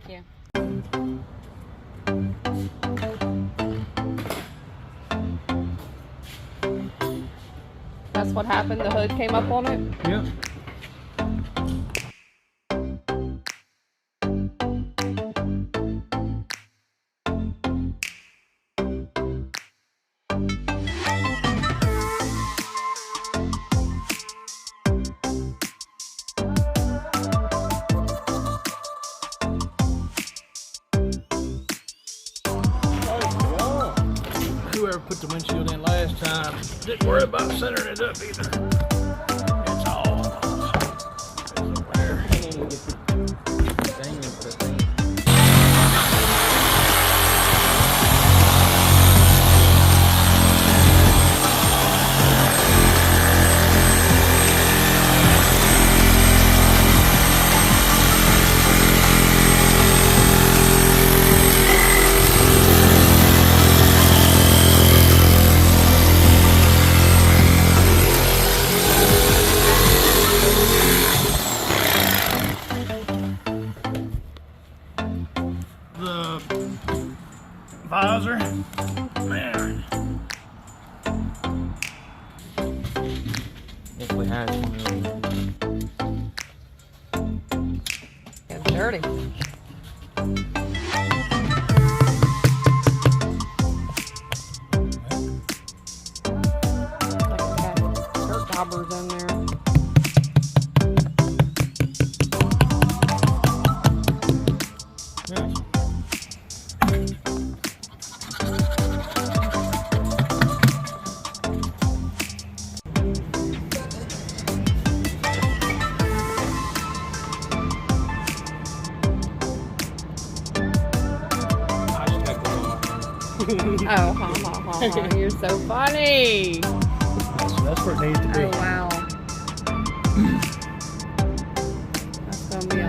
you. That's what happened? The hood came up on it? Yep. Whoever put the windshield in last time didn't worry about centering it up either. It's all over there. The visor, man. If we had one. It's dirty. Like it's got dirt daubers in there. Yeah. Oh, you're so funny. So that's where it needs to be. Oh, wow. That's gonna be a